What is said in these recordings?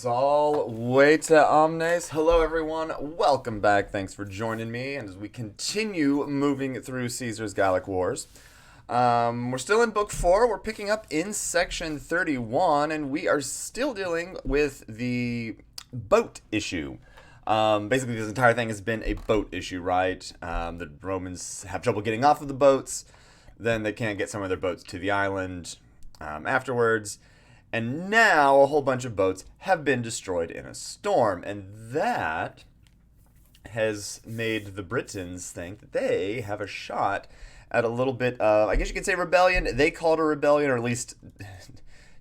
Salvete omnes. Hello, everyone. Welcome back. Thanks for joining me. And as we continue moving through Caesar's Gallic Wars, we're still in Book 4. We're picking up in Section 31, and we are still dealing with the boat issue. Basically, this entire thing has been a boat issue, right? The Romans have trouble getting off of the boats. Then they can't get some of their boats to the island afterwards. And now a whole bunch of boats have been destroyed in a storm. And that has made the Britons think that they have a shot at a little bit of, I guess you could say, rebellion. They call it a rebellion, or at least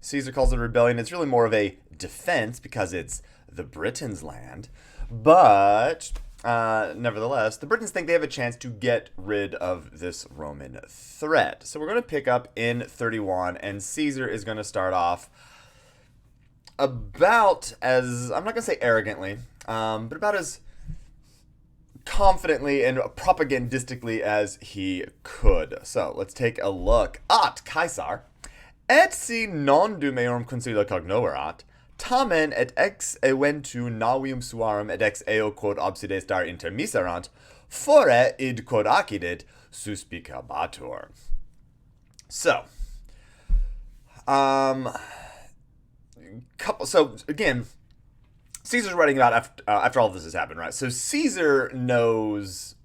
Caesar calls it a rebellion. It's really more of a defense because it's the Britons' land. But nevertheless, the Britons think they have a chance to get rid of this Roman threat. So we're going to pick up in 31, and Caesar is going to start off about as, I'm not going to say arrogantly, but about as confidently and propagandistically as he could. So let's take a look at Caesar. Et si non du meum consilia cognoverat, tamen et ex eventu navium suarum et ex eo quod obsides dar intermiserant, fore id quod accidit suspicabatur. So, so again, Caesar's writing about after all of this has happened, right? So Caesar knows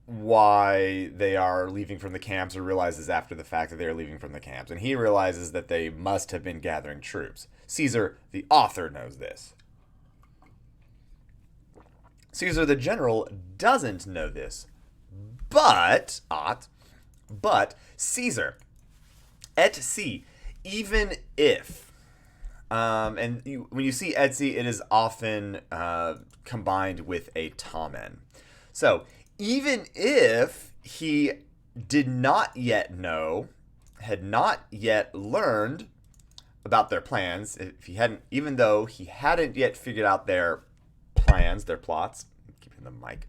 why they are leaving from the camps, or realizes after the fact that they are leaving from the camps, and he realizes that they must have been gathering troops. Caesar, the author, knows this. Caesar, the general, doesn't know this, but Caesar, et si, even if, and when you see et si, it is often combined with a tamen. So, even if he did not yet know, had not yet learned about their plans, if he hadn't, even though he hadn't yet figured out their plans, their plots, I'm keeping the mic.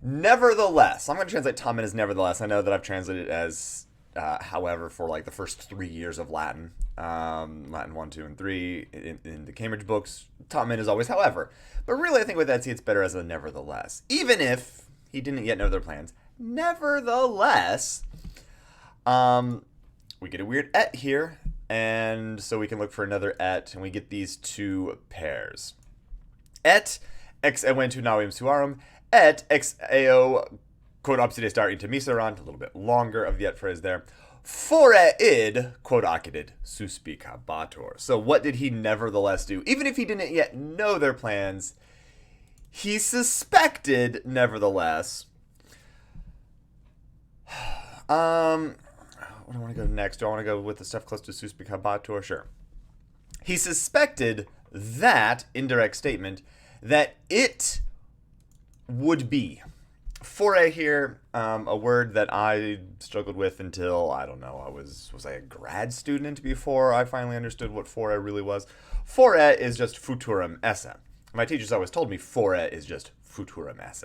Nevertheless, I'm going to translate tamen as nevertheless. I know that I've translated it as however for like the first 3 years of Latin, Latin 1, 2, and 3 in the Cambridge books. Tamen is always however, but really I think with Etsy it's better as a nevertheless. Even if he didn't yet know their plans, nevertheless, we get a weird et here. And so we can look for another et, and we get these two pairs. Et ex eventu navium suarum, et ex eo quod obsides dar intermiserant, a little bit longer of the et phrase there. Fore id quod accidit suspicabatur. So what did he nevertheless do? Even if he didn't yet know their plans, he suspected nevertheless. Where do I want to go next? Do I want to go with the stuff close to suspicabatur? Sure. He suspected that indirect statement that it would be. Fore here, a word that I struggled with until, I don't know, was I a grad student before I finally understood what fore really was? Fore is just futurum esse. My teachers always told me fore is just futurum esse.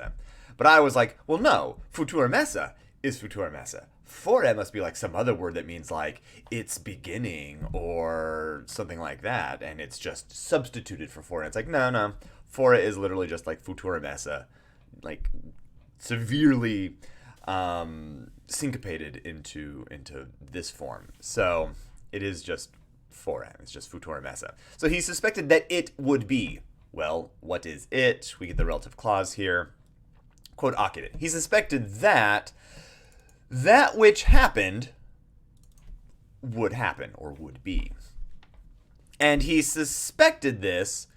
But I was like, well, no, futurum esse is futurum esse. Fore must be like some other word that means like its beginning or something like that, and it's just substituted for fore. It's like, no. Fore is literally just like futurum esse, like severely syncopated into this form. So it is just fore. It's just futurum esse. So he suspected that it would be. Well, what is it? We get the relative clause here. Quod accidit. He suspected that which happened would happen, or would be. And he suspected this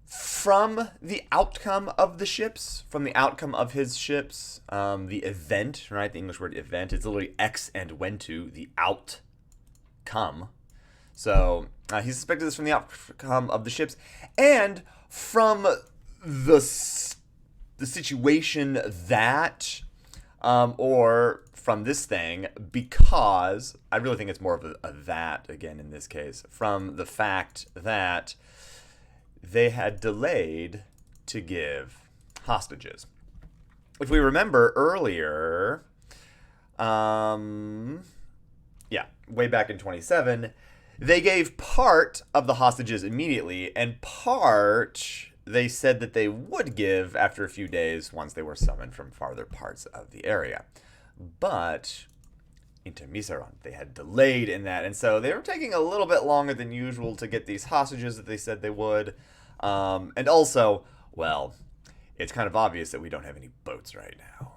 from the outcome of the ships, from the outcome of his ships, the event, right? The English word event, it's literally ex and ventu, the outcome. So he suspected this from the outcome of the ships, and from the situation that, or from this thing, because I really think it's more of a that again in this case, from the fact that they had delayed to give hostages. If we remember earlier, way back in 27, They gave part of the hostages immediately, and part they said that they would give after a few days once they were summoned from farther parts of the area. But intermiseron, they had delayed in that, and so they were taking a little bit longer than usual to get these hostages that they said they would. And also, well, it's kind of obvious that we don't have any boats right now.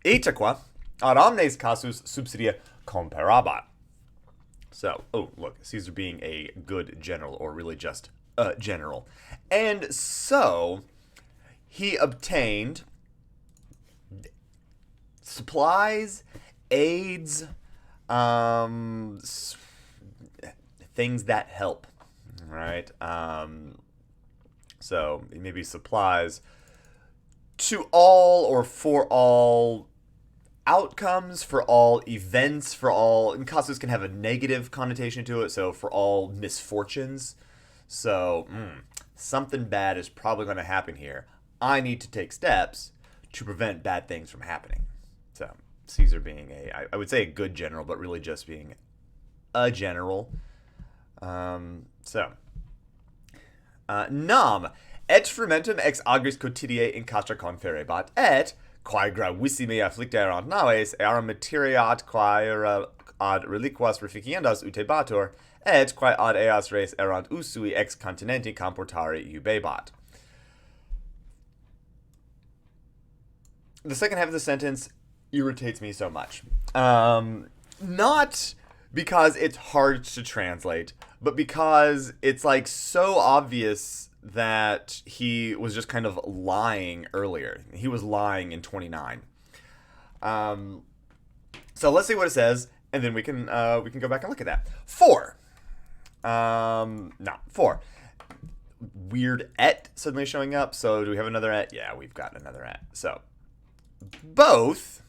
Itaqua ad omnes casus subsidia comparabat. So, oh, look, Caesar being a good general, or really just a general. And so, he obtained supplies, aids, things that help, right? So, maybe supplies to all or for all outcomes, for all events, for all, and casus can have a negative connotation to it, so for all misfortunes. So, something bad is probably going to happen here. I need to take steps to prevent bad things from happening. So, Caesar being I would say a good general, but really just being a general. Nam, et frumentum ex agris quotidiae in castra conferebat, et quae gravissime afflicterant naves, eram materiat quae ad reliquas reficiendas utebatur, et quae ad eas res erant usui ex continenti comportare iubebat. The second half of the sentence irritates me so much. Not because it's hard to translate, but because it's like so obvious that he was just kind of lying earlier. He was lying in 29. So let's see what it says, and then we can go back and look at that. 4. 4. Weird et suddenly showing up. So do we have another et? Yeah, we've got another et. So both,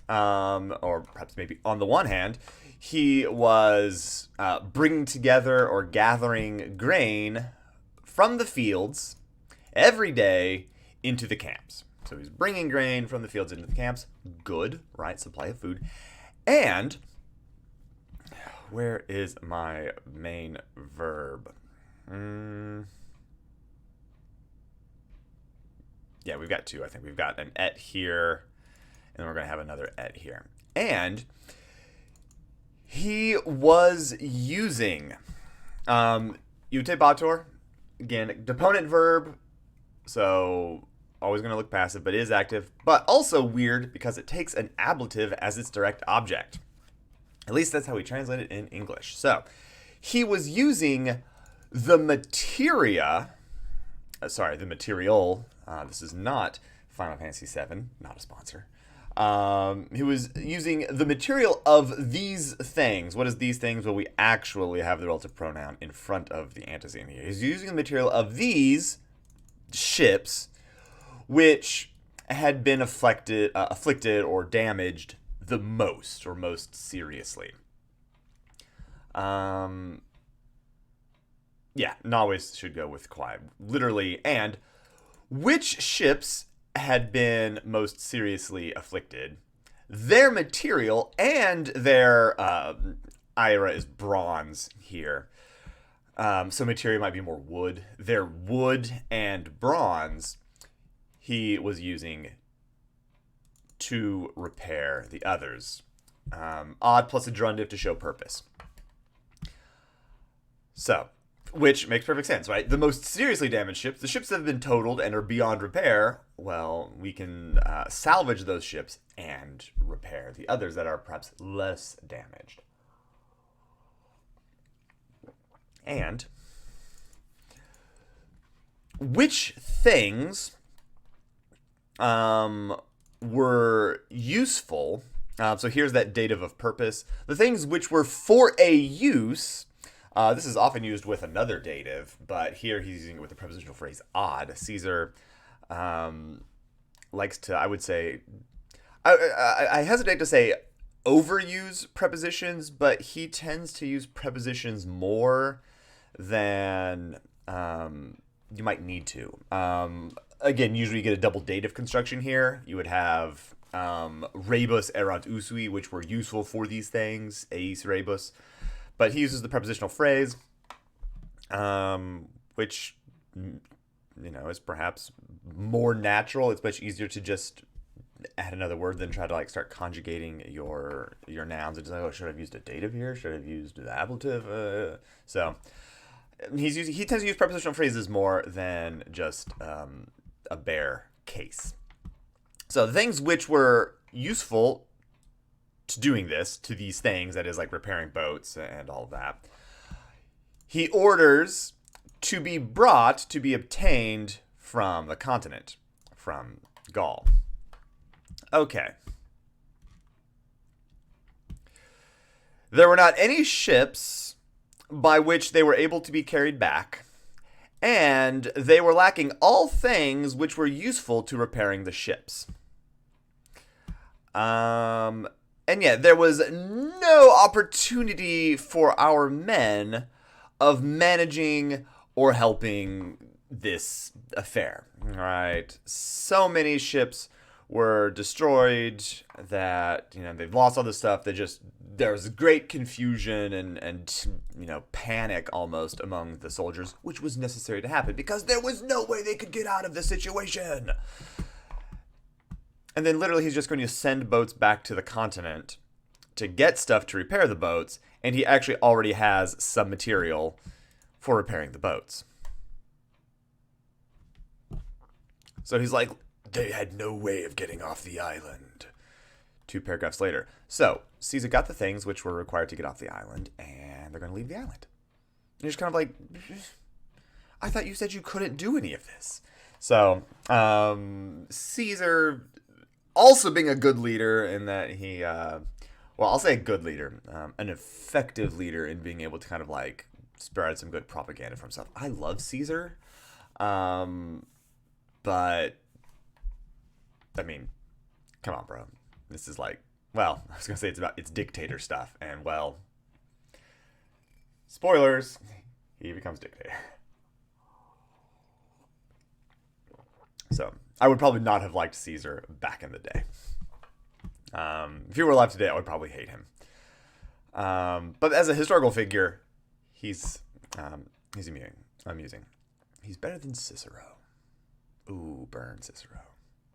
or perhaps maybe on the one hand, he was bringing together or gathering grain from the fields every day into the camps. So he's bringing grain from the fields into the camps. Good, right? Supply of food. And where is my main verb? Yeah, we've got 2. I think we've got an et here, and then we're going to have another et here. And he was using utebator. Again, deponent verb, so always going to look passive, but is active. But also weird because it takes an ablative as its direct object. At least that's how we translate it in English. So he was using the materia, the material. This is not Final Fantasy VII, not a sponsor. He was using the material of these things. What is these things? Well, we actually have the relative pronoun in front of the antecedent here. He's using the material of these ships, which had been afflicted or damaged the most, or most seriously. Naves should go with quae. Literally, and which ships had been most seriously afflicted. Their material and their ira is bronze here. So material might be more wood. Their wood and bronze he was using to repair the others. Odd plus a gerundive to show purpose. So, which makes perfect sense, right? The most seriously damaged ships, the ships that have been totaled and are beyond repair, well, we can salvage those ships and repair the others that are perhaps less damaged. And which things were useful? So here's that dative of purpose. The things which were for a use. This is often used with another dative, but here he's using it with the prepositional phrase odd. Caesar likes to, I would say, I hesitate to say overuse prepositions, but he tends to use prepositions more than you might need to. Again, usually you get a double dative construction here. You would have rebus erant usui, which were useful for these things, eis rebus. But he uses the prepositional phrase, which, is perhaps more natural. It's much easier to just add another word than try to start conjugating your nouns. It's like, oh, should I have used a dative here? Should I have used the ablative? So he tends to use prepositional phrases more than just a bare case. So the things which were useful to doing this, to these things, that is like repairing boats and all of that, he orders to be brought, to be obtained from the continent, from Gaul. Okay. There were not any ships by which they were able to be carried back, and they were lacking all things which were useful to repairing the ships. And yet there was no opportunity for our men of managing or helping this affair. All right. So many ships were destroyed that, they've lost all this stuff. There was great confusion and panic almost among the soldiers, which was necessary to happen because there was no way they could get out of the situation. And then literally he's just going to send boats back to the continent to get stuff to repair the boats, and he actually already has some material for repairing the boats. So he's like, they had no way of getting off the island. 2 paragraphs later. So Caesar got the things which were required to get off the island, and they're going to leave the island. And you're just kind of like, I thought you said you couldn't do any of this. So Caesar, also being a good leader in that he, I'll say a good leader, an effective leader in being able to kind of spread some good propaganda for himself. I love Caesar, but I mean, come on, bro. This is I was going to say it's dictator stuff. And, spoilers, he becomes dictator. So, I would probably not have liked Caesar back in the day. If he were alive today, I would probably hate him. But as a historical figure, he's amusing. He's better than Cicero. Ooh, burn Cicero.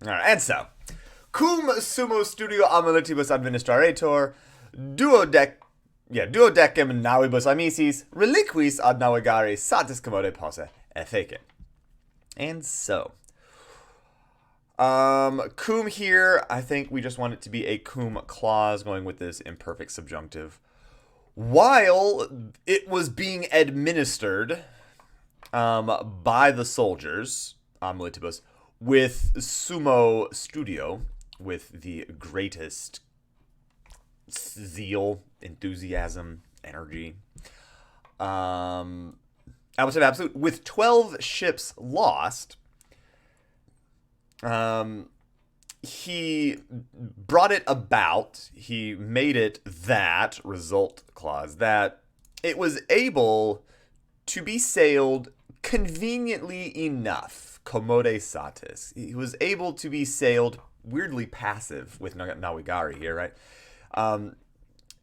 All right, and so, cum sumo studio amuletibus administrator, duodecem navibus amicis, reliquis ad navigare satis commode posse effecit. And so, cum here, I think we just want it to be a cum clause going with this imperfect subjunctive. While it was being administered by the soldiers, amuletibus, with sumo studio, with the greatest zeal, enthusiasm, energy. Absolute. With 12 ships lost, he brought it about, he made it that, result clause, that it was able to be sailed conveniently enough. Commode satis. He was able to be sailed, weirdly passive with navigare here, right?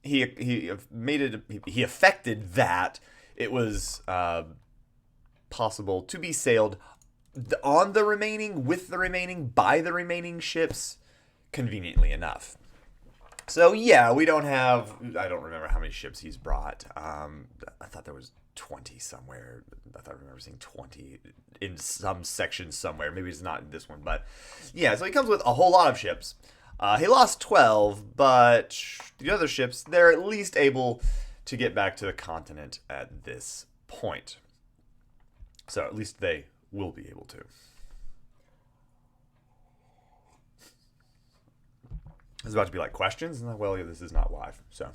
He made it. He effected that it was possible to be sailed on the remaining, with the remaining, by the remaining ships, conveniently enough. So yeah, we don't have. I don't remember how many ships he's brought. I thought there was 20 somewhere. I thought I remember seeing 20 in some section somewhere. Maybe it's not in this one, but yeah. So he comes with a whole lot of ships. He lost 12, but the other ships, they're at least able to get back to the continent at this point. So at least they will be able to. It's about to be questions, and well, this is not live. So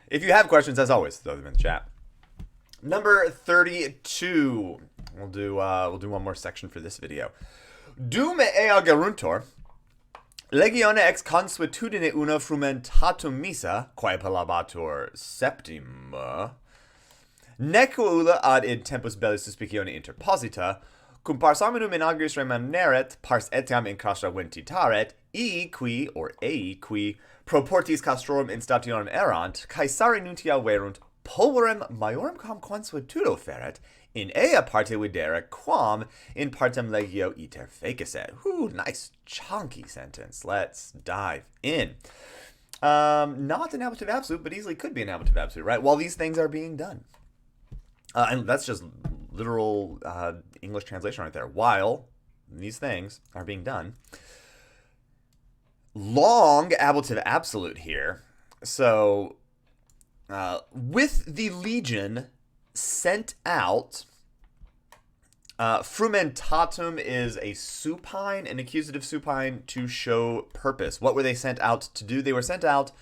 if you have questions, as always, throw them in the chat. Number 32. We'll do one more section for this video. Dum ea geruntor, legione ex consuetudine una frumentatum missa, quae palabatur septima, nequula ad in tempus bellis suspicione interposita, cum pars arminum in agris remaneret, pars etiam in castra ventitaret, ii qui, or ei qui, pro portis castrorum instationem erant, caesare nuntia verunt, pulverem maiorem quam consuetudo feret, in ea parte videre, quam in partem legio iter fecisse. Whew, nice chunky sentence. Let's dive in. Not an ablative absolute, but easily could be an ablative absolute, right? While these things are being done. And that's just literal English translation right there. While these things are being done. Long ablative absolute here. So, with the legion sent out, frumentatum is a supine, an accusative supine to show purpose. What were they sent out to do? They were sent out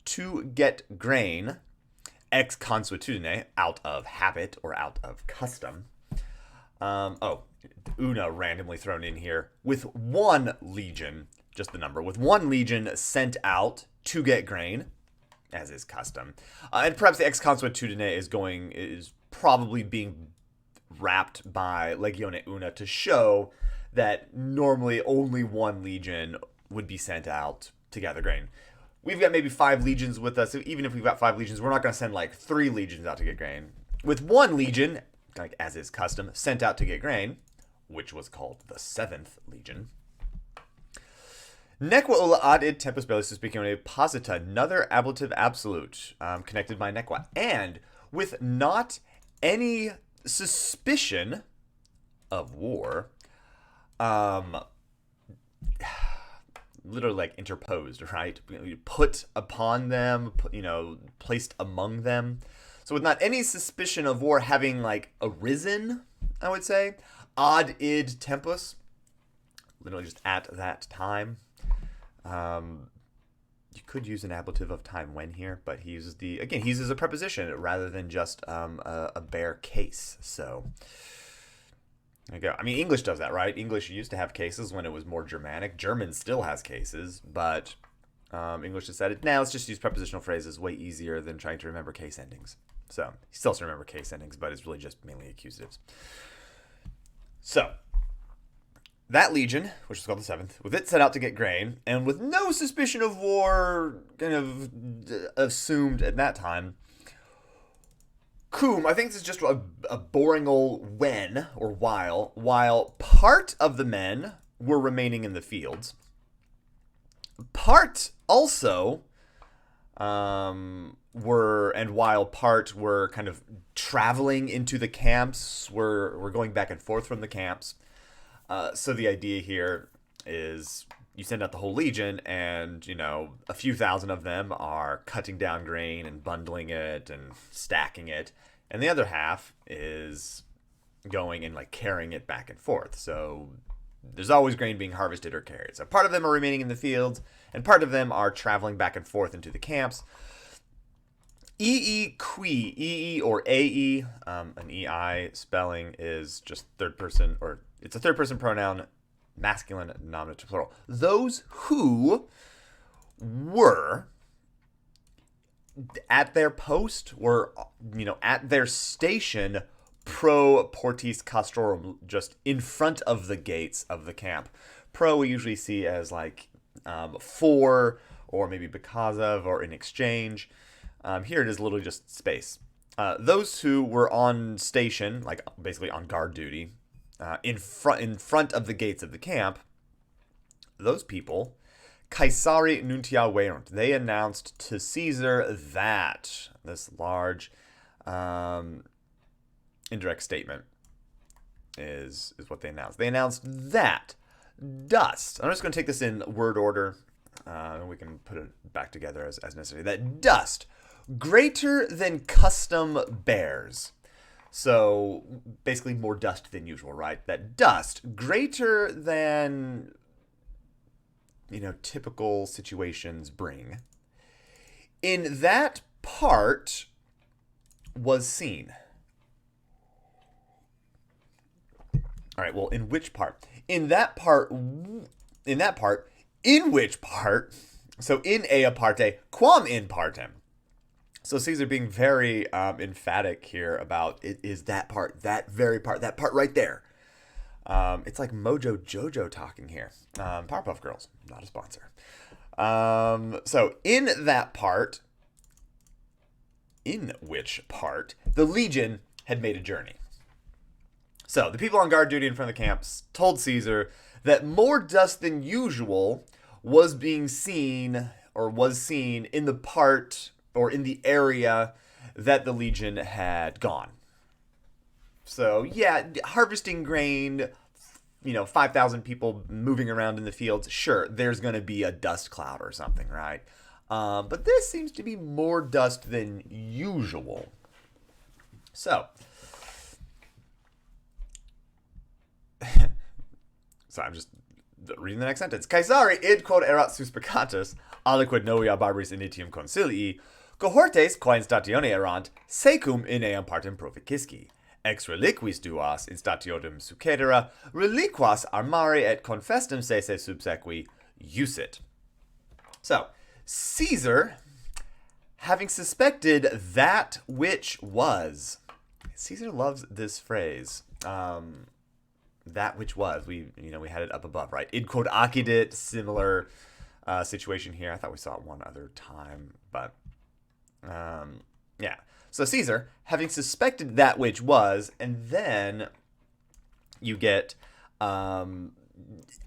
to get grain, ex consuetudine, out of habit or out of custom. Una randomly thrown in here. With one legion, just the number, with one legion sent out to get grain, as is custom. And perhaps the ex consuetudine is probably being wrapped by Legione Una to show that normally only one legion would be sent out to gather grain. We've got maybe 5 legions with us. So even if we've got 5 legions, we're not going to send like 3 legions out to get grain. With one legion, like as is custom, sent out to get grain, which was called the 7th legion. Nequa ulla ad id tempus bellis suspicione posita, another ablative absolute, connected by nequa. And with not any suspicion of war, literally like interposed, right? Put upon them, placed among them. So with not any suspicion of war having like arisen, I would say, ad id tempus, literally just at that time. You could use an ablative of time when here, but he uses he uses a preposition rather than just a bare case. So there you go. I mean, English does that, right? English used to have cases when it was more Germanic. German still has cases, but English decided, now let's just use prepositional phrases, way easier than trying to remember case endings. So he still has to remember case endings, but it's really just mainly accusatives. So that legion, which was called the 7th, with it set out to get grain, and with no suspicion of war kind of assumed at that time, cum, I think this is just a boring old when, or while part of the men were remaining in the fields, part also while part were kind of traveling into the camps, were going back and forth from the camps. So the idea here is you send out the whole legion and, a few thousand of them are cutting down grain and bundling it and stacking it. And the other half is going and like carrying it back and forth. So there's always grain being harvested or carried. So part of them are remaining in the fields and part of them are traveling back and forth into the camps. EE or AE, an EI spelling is just third person, or it's a third person pronoun, masculine nominative plural. Those who were at their post, were, at their station pro portis castrorum, just in front of the gates of the camp. Pro we usually see as like for, or maybe because of, or in exchange. Here it is literally just space. Those who were on station, like basically on guard duty, in front of the gates of the camp, those people, Caesari nuntia verunt, they announced to Caesar that, this large indirect statement is what they announced. They announced that dust, I'm just going to take this in word order, and we can put it back together as necessary, that dust greater than custom bears. So basically more dust than usual, right? That dust greater than, typical situations bring. In that part was seen. All right, well, in which part? In which part? So in ea parte, quam in partem. So Caesar being very emphatic here about it is that part, that very part, that part right there. It's like Mojo Jojo talking here. Powerpuff Girls, not a sponsor. So in which part the Legion had made a journey. So the people on guard duty in front of the camps told Caesar that more dust than usual was seen in the part or in the area that the Legion had gone. So yeah, harvesting grain, 5,000 people moving around in the fields. Sure, there's going to be a dust cloud or something, right? But this seems to be more dust than usual. So I'm just reading the next sentence. Caesari id quod erat suspicatus, aliquid novia barbaris initium consilii, cohortes qua in statione erant, secum in eam partem proficisci. Ex reliquis duas in statiotum succedera, reliquas armare et confestum sese subsequi usit. So, Caesar, having suspected that which was. Caesar loves this phrase. That which was. We had it up above, right? Id quod accidit, similar situation here. I thought we saw it one other time, but yeah. So Caesar, having suspected that which was, and then you get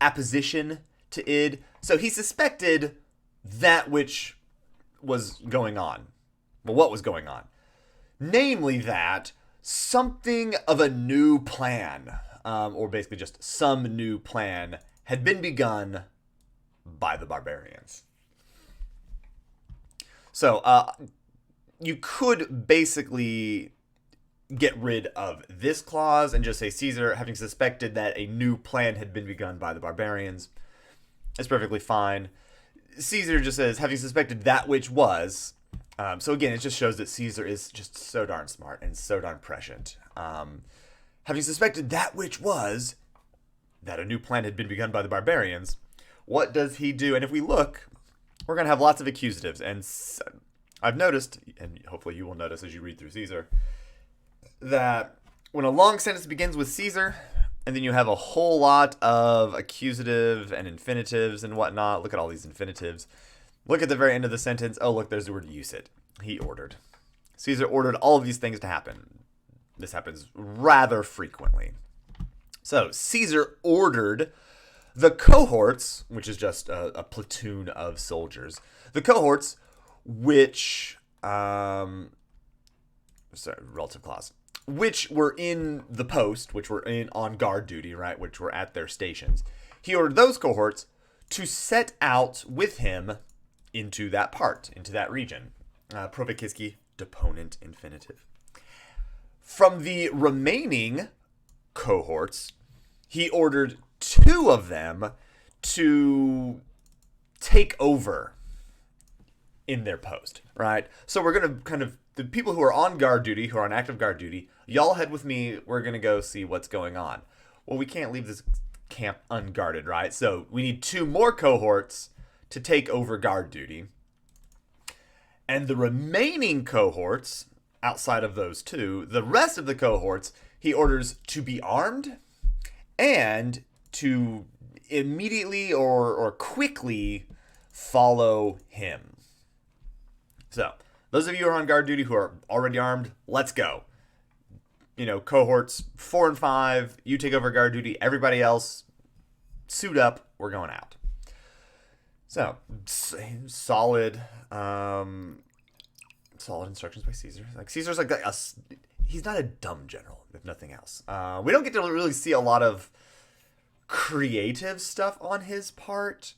apposition to id. So he suspected that which was going on. Well, what was going on? Namely that something of a new plan, or basically just some new plan, had been begun by the barbarians. So, you could basically get rid of this clause and just say Caesar, having suspected that a new plan had been begun by the barbarians. It's perfectly fine. Caesar just says, having suspected that which was. So again, it just shows that Caesar is just so darn smart and so darn prescient. Having suspected that which was, that a new plan had been begun by the barbarians, what does he do? And if we look, we're going to have lots of accusatives. And I've noticed, and hopefully you will notice as you read through Caesar, that when a long sentence begins with Caesar, and then you have a whole lot of accusative and infinitives and whatnot. Look at all these infinitives. Look at the very end of the sentence. Oh, look, there's the word usit. He ordered. Caesar ordered all of these things to happen. This happens rather frequently. So Caesar ordered the cohorts, which is just a platoon of soldiers, the cohorts which, relative clause, which were in the post, which were on guard duty, right, which were at their stations. He ordered those cohorts to set out with him into that part, into that region. Proficisci, deponent infinitive. From the remaining cohorts, he ordered 2 of them to take over in their post, right? So we're going to kind of, the people who are on guard duty, who are on active guard duty, y'all head with me, we're going to go see what's going on. Well, we can't leave this camp unguarded, right? So we need 2 more cohorts to take over guard duty. And the remaining cohorts, outside of those 2, the rest of the cohorts, he orders to be armed and to immediately or quickly follow him. So, those of you who are on guard duty who are already armed, let's go. Cohorts 4 and 5, you take over guard duty. Everybody else, suit up. We're going out. So, solid instructions by Caesar. Like Caesar's like he's not a dumb general, if nothing else. We don't get to really see a lot of creative stuff on his part.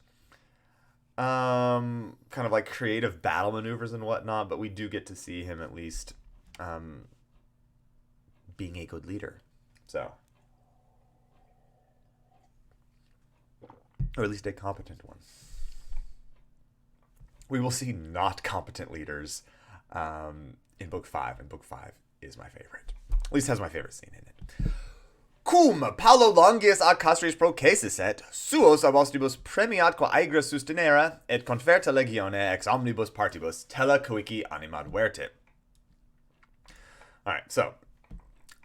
Kind of like creative battle maneuvers and whatnot, but we do get to see him at least being a good leader. So, or at least a competent one. We will see not competent leaders in Book 5, and Book 5 is my favorite. At least has my favorite scene in it. Cum Paulo longius a castris procaesis et, suos abostibus premiat qua aegra sustinera, et conferta legione ex omnibus partibus tela coici animad vertit. Alright, so,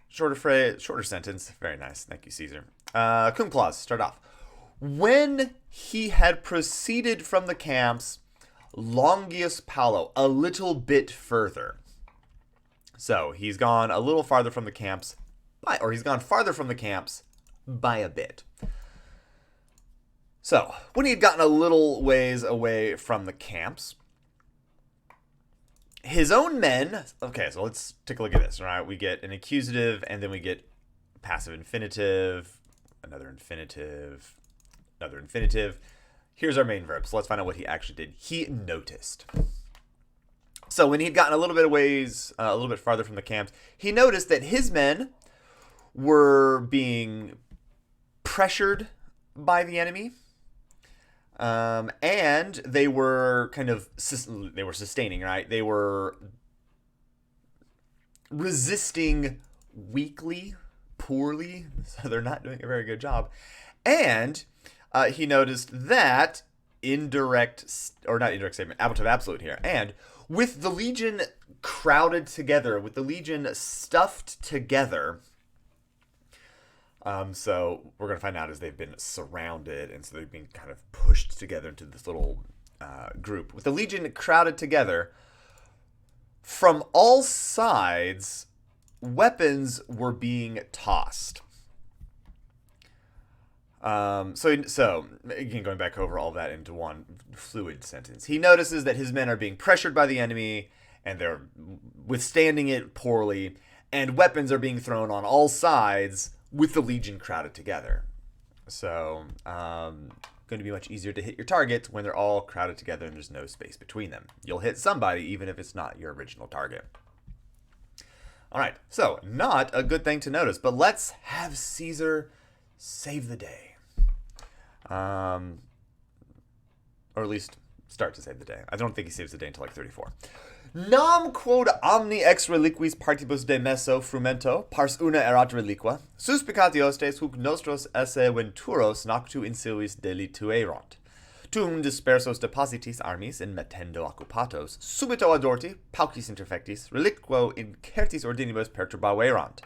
shorter sentence. Very nice. Thank you, Caesar. Cum clause, start off. When he had proceeded from the camps, Longius Paulo, a little bit further. So he's gone a little farther from the camps, or he's gone farther from the camps by a bit. So when he had gotten a little ways away from the camps, his own men. Okay, so let's take a look at this. All right, we get an accusative, and then we get passive infinitive, another infinitive, another infinitive. Here's our main verb. So let's find out what he actually did. He noticed. So when he'd gotten a little bit of ways, a little bit farther from the camps, he noticed that his men were being pressured by the enemy, and they were sustaining, right? They were resisting weakly, poorly, so they're not doing a very good job. And he noticed that ablative absolute here, and with the legion crowded together, with the legion stuffed together, so we're going to find out as they've been surrounded, and so they've been kind of pushed together into this little group. With the legion crowded together, from all sides, weapons were being tossed. So again, going back over all that into one fluid sentence, he notices that his men are being pressured by the enemy, and they're withstanding it poorly, and weapons are being thrown on all sides with the legion crowded together. So, going to be much easier to hit your targets when they're all crowded together and there's no space between them. You'll hit somebody even if it's not your original target. All right, so not a good thing to notice, but let's have Caesar save the day. Or at least start to save the day. I don't think he saves the day until like 34. Nam quod omni ex reliquis partibus de meso frumento pars una erat reliqua, suspicati hostes huc nostros esse venturos noctu insilis delituerant. Tum dispersos depositis armis in mettendo occupatos, subito adorti, paucis interfectis, reliquo incertis ordinibus perturbaverant.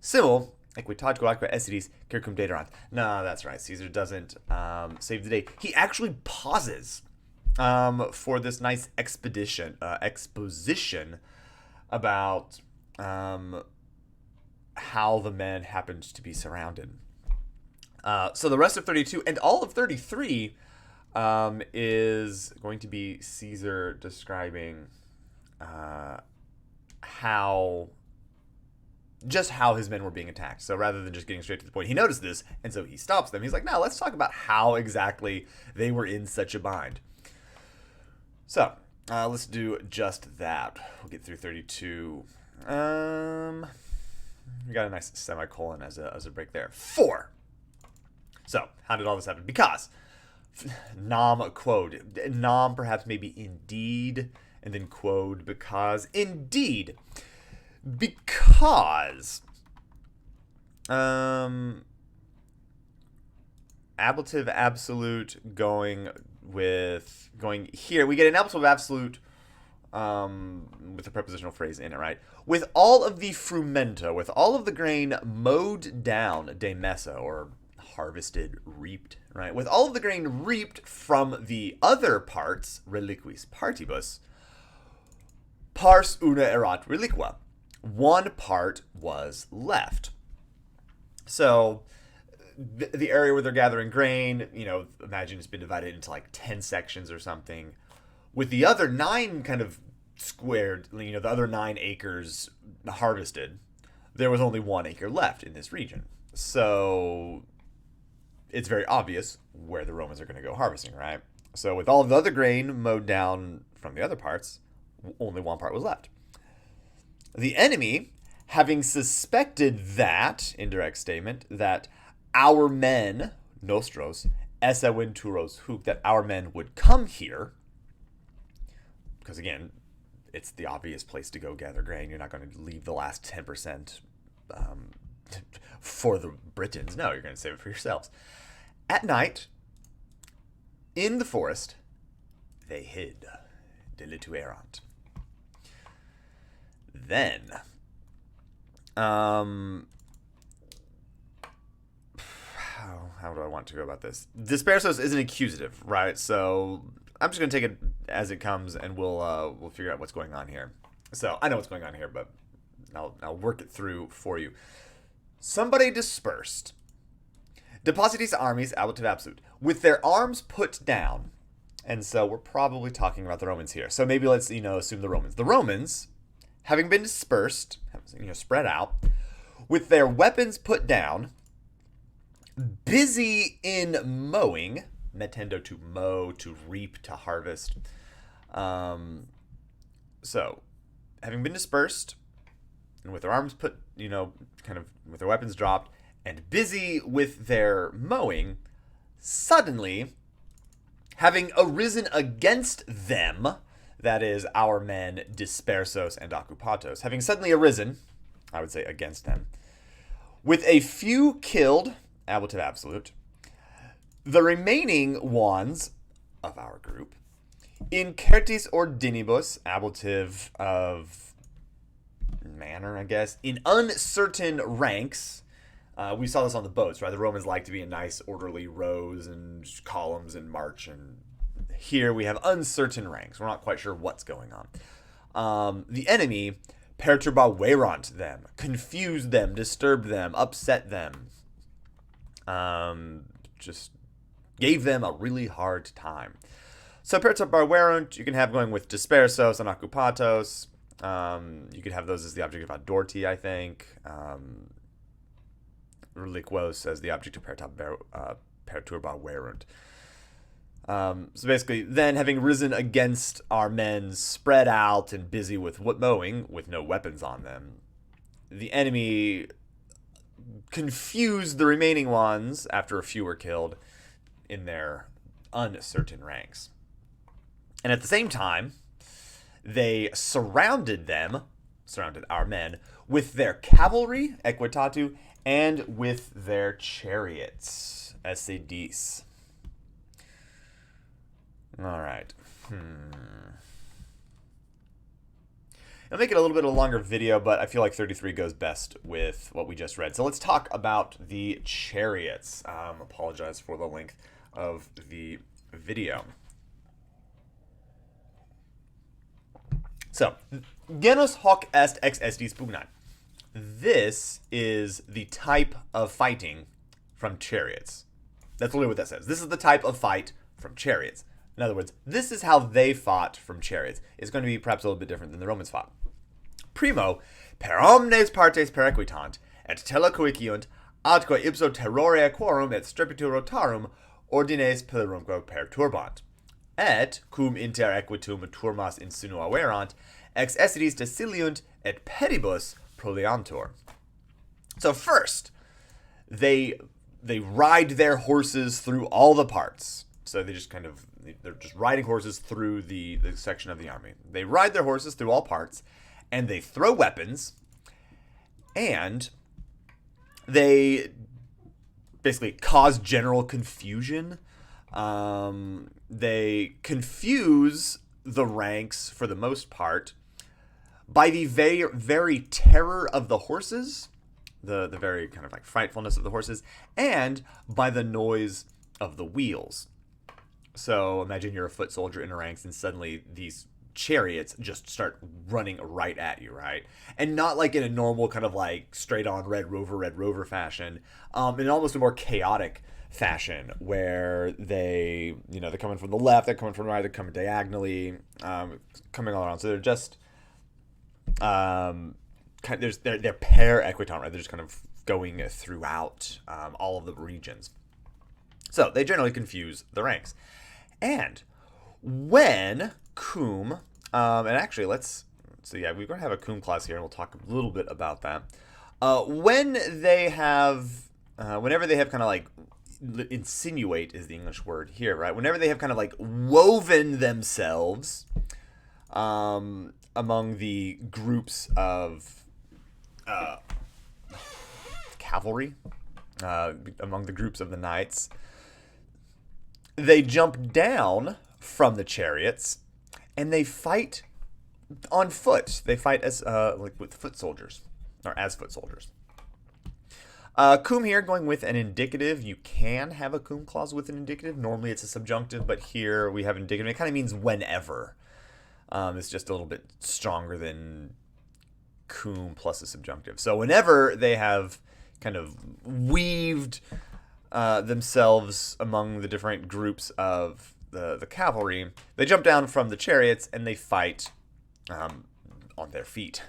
Simul, equitago aqua essidis circum dederant. No, that's right. Caesar doesn't save the day. He actually pauses for this nice exposition about how the men happened to be surrounded. So the rest of 32 and all of 33 is going to be Caesar describing how his men were being attacked. So rather than just getting straight to the point, he noticed this, and so he stops them. He's like, no, let's talk about how exactly they were in such a bind. So, let's do just that. We'll get through 32. We got a nice semicolon as a break there. 4. So, how did all this happen? Because, nam quod. Nam perhaps maybe indeed, and then quod because. Indeed. Because ablative absolute going here, we get an ablative absolute with a prepositional phrase in it, right? With all of the frumento, with all of the grain mowed down, de mesa, or harvested, reaped, right? With all of the grain reaped from the other parts, reliquis partibus, pars una erat reliqua. One part was left. So the area where they're gathering grain, imagine it's been divided into like 10 sections or something. With the other 9 kind of squared, the other 9 acres harvested, there was only 1 acre left in this region. So it's very obvious where the Romans are going to go harvesting, right? So with all of the other grain mowed down from the other parts, only 1 part was left. The enemy, having suspected that, indirect statement, that our men, nostros, esse venturos huc, that our men would come here, because again, it's the obvious place to go gather grain. You're not going to leave the last 10% for the Britons. No, you're going to save it for yourselves. At night, in the forest, they hid, delituerant. Then, how do I want to go about this? Dispersos is an accusative, right? So I'm just going to take it as it comes, and we'll figure out what's going on here. So I know what's going on here, but I'll work it through for you. Somebody dispersed. Depositis armies ablative absolute. With their arms put down. And so we're probably talking about the Romans here. So maybe let's, assume the Romans. The Romans, having been dispersed, spread out, with their weapons put down, busy in mowing, metendo to mow, to reap, to harvest. So, having been dispersed, and with their arms put, with their weapons dropped, and busy with their mowing, suddenly, having arisen against them, that is, our men Dispersos and Occupatos, having suddenly arisen, I would say against them, with a few killed, ablative absolute, the remaining ones of our group, in certis ordinibus, ablative of manner, I guess, in uncertain ranks. We saw this on the boats, right? The Romans like to be in nice, orderly rows and columns and march. And here we have uncertain ranks. We're not quite sure what's going on. The enemy perturbaverant them, confused them, disturbed them, upset them. Just gave them a really hard time. So perturbaverant, you can have going with Dispersos and Occupatos. You could have those as the object of adorti, I think. Reliquos as the object of perturbaverant. So basically, then having risen against our men spread out and busy with mowing, with no weapons on them, the enemy confused the remaining ones after a few were killed in their uncertain ranks. And at the same time, they surrounded our men, with their cavalry, equitatu, and with their chariots, esse. All right. I'll make it a little bit of a longer video, but I feel like 33 goes best with what we just read. So let's talk about the chariots. Apologize for the length of the video. So, genus hoc est ex estis pugnae. This is the type of fighting from chariots. That's literally what that says. This is the type of fight from chariots. In other words, this is how they fought from chariots. It's going to be perhaps a little bit different than the Romans fought. Primo, per omnes partes perequitant, et telecoiciunt, atque ipso terroria quorum et strepitu rotarum, ordines pillarumque perturbant. Et, cum inter equitum turmas insinuaverant, ex essidis deciliunt et pedibus proleantur. So first, they ride their horses through all the parts. So they're just riding horses through the section of the army. They ride their horses through all parts, and they throw weapons, and they basically cause general confusion. They confuse the ranks for the most part by the very, very terror of the horses, the very kind of like frightfulness of the horses, and by the noise of the wheels. So imagine you're a foot soldier in the ranks, and suddenly these chariots just start running right at you, right? And not like in a normal kind of like straight on Red Rover fashion, in almost a more chaotic fashion where they're coming from the left, they're coming from the right, they're coming diagonally, coming all around. So they're just they're pair equitant, right? They're just kind of going throughout all of the regions. So they generally confuse the ranks. And when cum, and actually we're going to have a cum clause here, and we'll talk a little bit about that. Whenever they have kind of like, insinuate is the English word here, right? Whenever they have kind of like woven themselves among the groups of cavalry, among the groups of the knights, they jump down from the chariots and they fight on foot. They fight as with foot soldiers, or as foot soldiers. Cum here going with an indicative. You can have a cum clause with an indicative. Normally it's a subjunctive, but here we have indicative. It kind of means whenever. It's just a little bit stronger than cum plus a subjunctive. So whenever they have kind of weaved themselves among the different groups of the cavalry, they jump down from the chariots and they fight on their feet.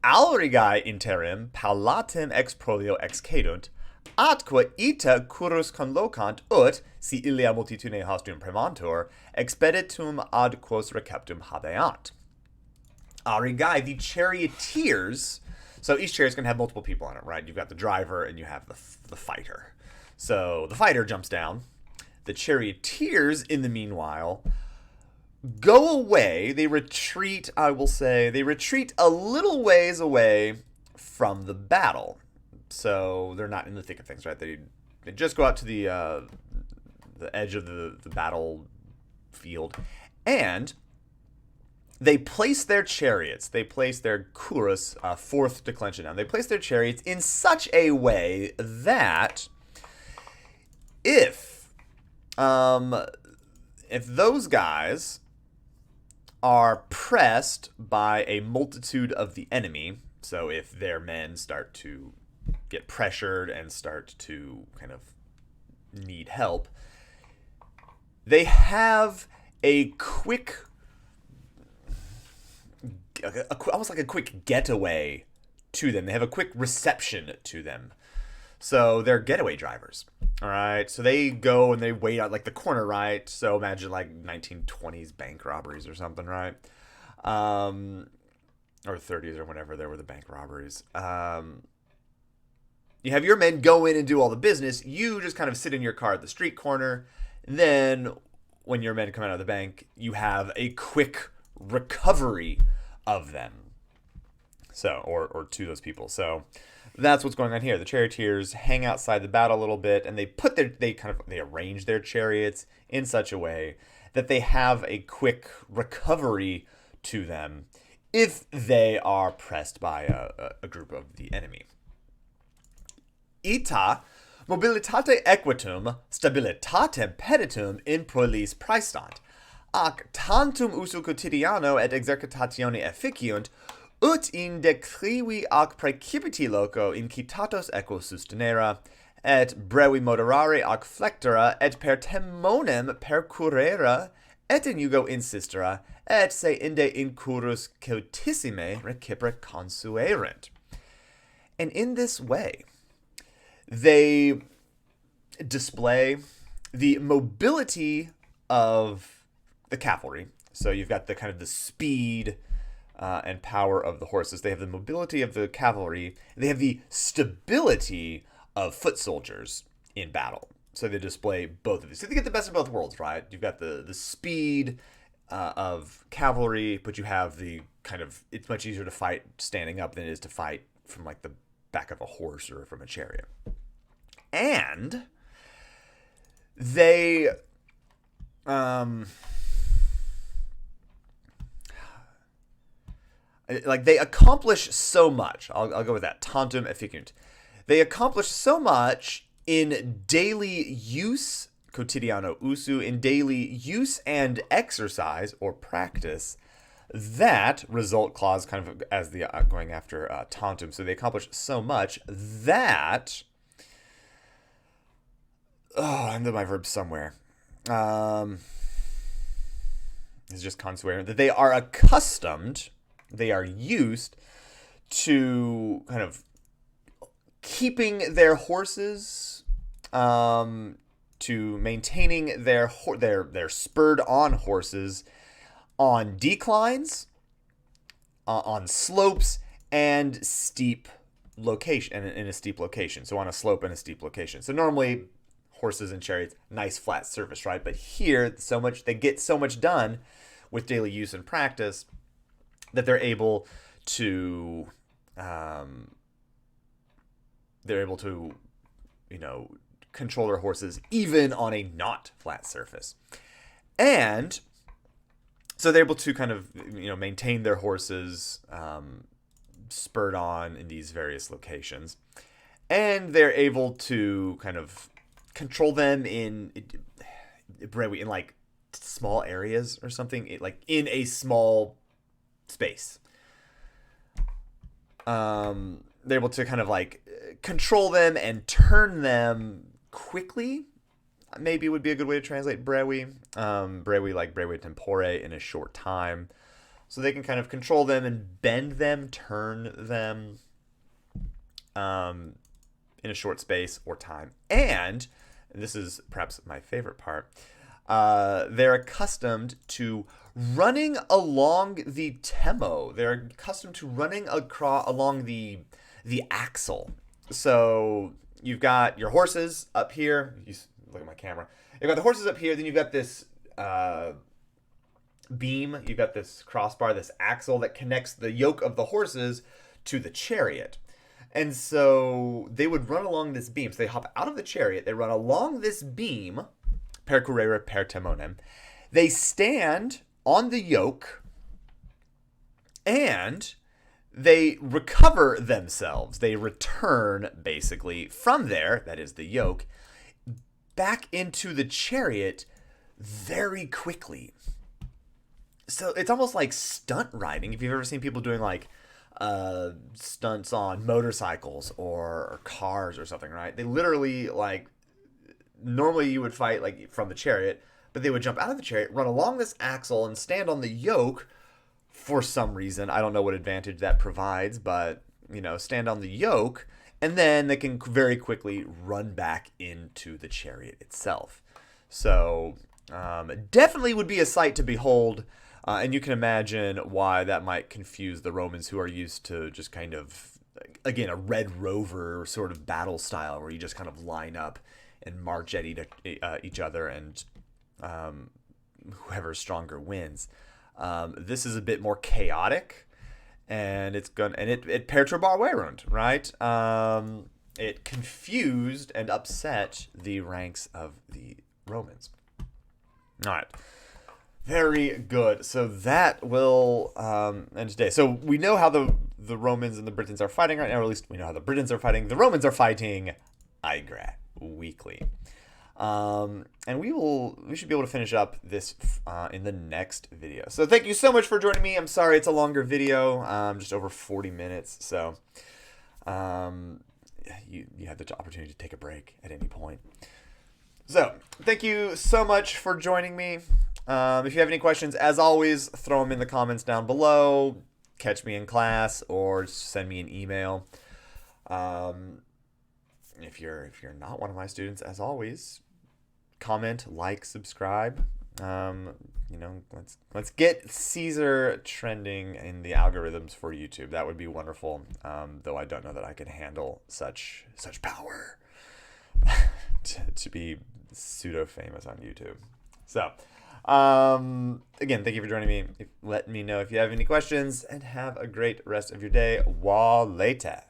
Aurigae interim palatem ex prolio excadunt, atque ita curus conlocant ut, si ilia multitudine hostum premantur, expeditum ad quos receptum habeant. Aurigae, the charioteers. So each chariot's going to have multiple people on it, right? You've got the driver and you have the fighter. So the fighter jumps down. The charioteers, in the meanwhile, go away. They retreat, I will say. They retreat a little ways away from the battle. So they're not in the thick of things, right? They just go out to the edge of the battlefield. And they place their chariots. They place their curus, fourth declension down. They place their chariots in such a way that if those guys are pressed by a multitude of the enemy, so if their men start to get pressured and start to kind of need help, they have a quick, almost like a quick getaway to them. They have a quick reception to them. So they're getaway drivers. All right. So they go and they wait out like the corner, right? So imagine like 1920s bank robberies or something, right? Or 30s or whenever there were the bank robberies. You have your men go in and do all the business. You just kind of sit in your car at the street corner. And then when your men come out of the bank, you have a quick recovery of them. So, or to those people. So that's what's going on here. The charioteers hang outside the battle a little bit, and they arrange their chariots in such a way that they have a quick recovery to them if they are pressed by a group of the enemy. Ita mobilitate equitum stabilitatem peditum in prolis praestant, ac tantum usu quotidiano et exercitatione efficiunt, ut in declivi ac praecipiti loco incitatos equo sustenera, et brevi moderare ac flectera, et per temonem percurrera, et in jugo insistera, et se inde incurus cautissime recipere consuerent. And in this way, they display the mobility of the cavalry. So you've got the kind of the speed and power of the horses. They have the mobility of the cavalry. They have the stability of foot soldiers in battle. So they display both of these. So they get the best of both worlds, right? You've got the speed of cavalry, but you have the kind of, it's much easier to fight standing up than it is to fight from like the back of a horse or from a chariot. And they they accomplish so much. I'll go with that. Tantum efficiunt. They accomplish so much in daily use, quotidiano usu, in daily use and exercise or practice, that result clause kind of as the going after tantum. So they accomplish so much that I ended my verb somewhere. It's just consuerent, that they are accustomed, they are used to kind of keeping their horses, to maintaining their spurred on horses on declines, on slopes, and steep location, and in a steep location. So on a slope and a steep location. So normally horses and chariots, nice flat surface, right? But here, they get so much done with daily use and practice that they're able to, control their horses even on a not flat surface. And so they're able to kind of, maintain their horses spurred on in these various locations. And they're able to kind of control them in like small areas or something, like in a small space. They're able to kind of like control them and turn them quickly. Maybe would be a good way to translate brewi. Brewi like brewi tempore, in a short time. So they can kind of control them and bend them, turn them in a short space or time. And this is perhaps my favorite part, they're accustomed to running along the temo. They're accustomed to running along the axle. So you've got your horses up here. You look at my camera. You've got the horses up here. Then you've got this beam. You've got this crossbar, this axle that connects the yoke of the horses to the chariot. And so they would run along this beam. So they hop out of the chariot. They run along this beam. Percurrere per temonem. They stand on the yoke and they recover themselves. They return basically from there, that is the yoke, back into the chariot very quickly. So it's almost like stunt riding. If you've ever seen people doing like stunts on motorcycles or cars or something, right? They literally, like, normally you would fight like from the chariot, but they would jump out of the chariot, run along this axle, and stand on the yoke for some reason. I don't know what advantage that provides, but, you know, stand on the yoke, and then they can very quickly run back into the chariot itself. So definitely would be a sight to behold. And you can imagine why that might confuse the Romans, who are used to just kind of, again, a Red Rover sort of battle style where you just kind of line up and march at each other, and whoever's stronger wins. This is a bit more chaotic, and it perturbarwerund, right? It confused and upset the ranks of the Romans. All right. Very good. So that will end today. So we know how the Romans and the Britons are fighting right now, or at least we know how the Britons are fighting. The Romans are fighting Igra weekly. And we should be able to finish up this in the next video. So thank you so much for joining me. I'm sorry it's a longer video, just over 40 minutes. So you have the opportunity to take a break at any point. So thank you so much for joining me. If you have any questions, as always, throw them in the comments down below. Catch me in class or send me an email. If you're not one of my students, as always, comment, like, subscribe. Let's get Caesar trending in the algorithms for YouTube. That would be wonderful. Though I don't know that I could handle such power to be pseudo famous on YouTube. So. Again, thank you for joining me. Let me know if you have any questions, and have a great rest of your day. Later.